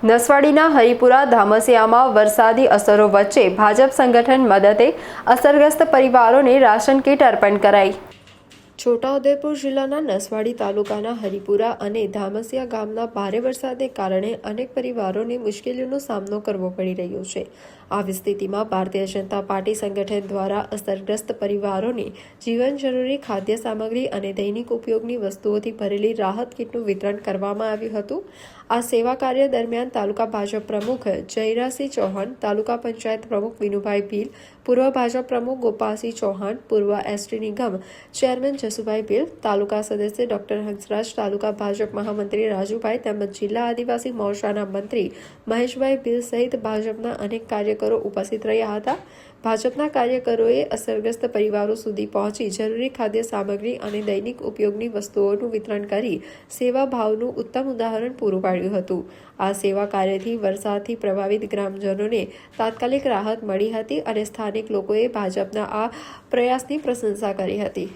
નસવાડીના હરિપુરા ધામસિયામાં વરસાદી અસરો વચ્ચે ભાજપ સંગઠન મદદે અસરગ્રસ્ત પરિવારોને રાશન કીટ અર્પણ કરાઈ। છોટાઉદેપુર જિલ્લાના નસવાડી તાલુકાના હરિપુરા અને ધામસિયા ગામના ભારે વરસાદને કારણે અનેક પરિવારોને મુશ્કેલીઓનો સામનો કરવો પડી રહ્યો છે। આવી સ્થિતિમાં ભારતીય જનતા પાર્ટી સંગઠન દ્વારા અસરગ્રસ્ત પરિવારોને જીવન જરૂરી ખાદ્ય સામગ્રી અને દૈનિક ઉપયોગની વસ્તુઓથી ભરેલી રાહત કીટનું વિતરણ કરવામાં આવ્યું હતું। આ સેવા કાર્ય દરમિયાન તાલુકા ભાજપ પ્રમુખ જયરાસિંહ ચૌહાણ, તાલુકા પંચાયત પ્રમુખ વિનુભાઈ ભીલ, પૂર્વ ભાજપ પ્રમુખ ગોપાલસિંહ ચૌહાણ, પૂર્વ એસટી નિગમ ચેરમેન જસુભાઈ ભીલ, તાલુકા સદસ્ય ડોક્ટર હંસરાજ, તાલુકા ભાજપ મહામંત્રી રાજુભાઈ તેમજ જિલ્લા આદિવાસી મોરચાના મંત્રી મહેશભાઈ ભીલ સહિત ભાજપના અનેક કાર્યકરો ઉપસ્થિત રહ્યા હતા। ભાજપના કાર્યકરોએ અસરગ્રસ્ત પરિવારો સુધી પહોંચી જરૂરી ખાદ્ય સામગ્રી અને દૈનિક ઉપયોગની વસ્તુઓનું વિતરણ કરી સેવા ભાવનું ઉત્તમ ઉદાહરણ પૂરું પાડ્યું હતું। આ સેવા કાર્યથી વરસાદથી પ્રભાવિત ગ્રામજનોને તાત્કાલિક રાહત મળી હતી અને સ્થાનિક લોકોએ ભાજપના આ પ્રયાસની પ્રશંસા કરી હતી।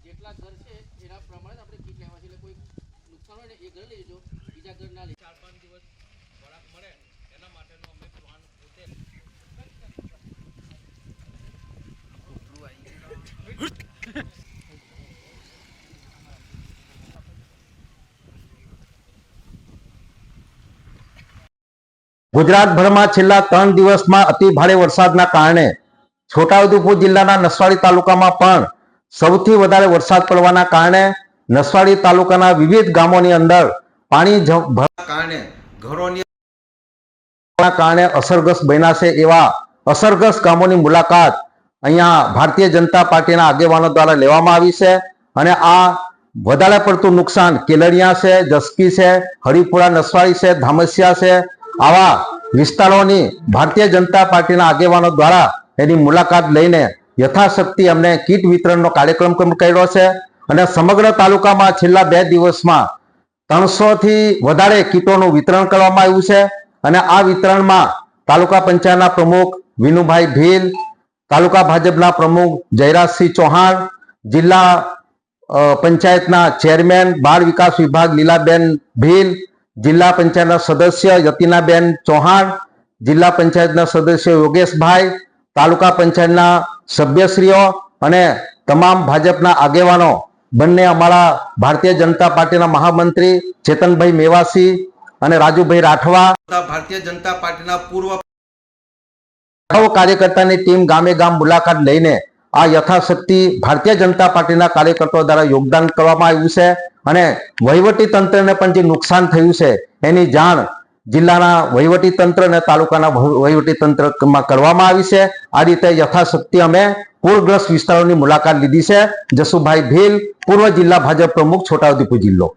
જેટલા ઘર છે એના પ્રમાણે આપણે કીટ લેવા છે એટલે કોઈ નુકસાન હોય ને એ ઘર લેજો, બીજા ઘર ના લે। 4-5 દિવસ ખોરાક મળે એના માટેનો અમે પ્લાન પોતે ગુજરાતભરમાં છેલ્લા 3 દિવસમાં અતિ ભારે વરસાદના કારણે છોટાઉદેપુર જિલ્લાના નસવાડી તાલુકામાં પણ સૌથી વધારે વરસાદ પડવાના કારણે નસવાડી તાલુકાના વિવિધ ગામોની અંદર પાણી કારણે ઘરોની કારણે અસરગ્રસ્ત બન્યા છે। એવા અસરગ્રસ્ત ગામોની મુલાકાત અહીંયા ભારતીય જનતા પાર્ટીના આગેવાનો દ્વારા લેવામાં આવી છે અને આ વધારે પડતું નુકસાન કેલડિયા છે, જસકી છે, હરિપુરા, નસવાડી છે, ધામસિયા છે, આવા વિસ્તારોની ભારતીય જનતા પાર્ટીના આગેવાનો દ્વારા એની મુલાકાત લઈને યથાશક્તિ અમને કીટ વિતરણનો કાર્યક્રમ કર્યો છે અને સમગ્ર તાલુકામાં છેલ્લા 2 દિવસમાં 300 થી વધારે કીટોનું વિતરણ કરવામાં આવ્યું છે અને આ વિતરણમાં તાલુકા પંચાયતના પ્રમુખ વિનુભાઈ ભીલ, તાલુકા ભાજપના પ્રમુખ જયરાજસિંહ ચૌહાણ, જિલ્લા પંચાયતના ચેરમેન બાળ વિકાસ વિભાગ લીલાબેન ભીલ, જિલ્લા પંચાયતના સદસ્ય યતિનાબેન ચૌહાણ, જિલ્લા પંચાયતના સદસ્ય યોગેશભાઈ, તાલુકા પંચાયતના સભ્યશ્રીઓ અને તમામ ભાજપના આગેવાનો, બંને અમારા ભારતીય જનતા પાર્ટીના મહામંત્રી ચેતનભાઈ મેવાસી અને રાજુભાઈ રાઠવા, ભારતીય જનતા પાર્ટીના પૂર્વ કાર્યકર્તાની ટીમ ગામે ગામ મુલાકાત લઈને આ યથાશક્તિ ભારતીય જનતા પાર્ટીના કાર્યકર્તાઓ દ્વારા યોગદાન કરવામાં આવ્યું છે અને વહીવટી તંત્રને પણ જે નુકસાન થયું છે એની જાણ જિલ્લાના વહીવટી તંત્ર અને તાલુકાના વહીવટી તંત્રમાં કરવામાં આવી છે। આ રીતે યથાશક્તિ અમે પૂરગ્રસ્ત વિસ્તારોની મુલાકાત લીધી છે। જસુભાઈ ભીલ, પૂર્વ જિલ્લા ભાજપ પ્રમુખ, છોટાઉદેપુર જિલ્લો।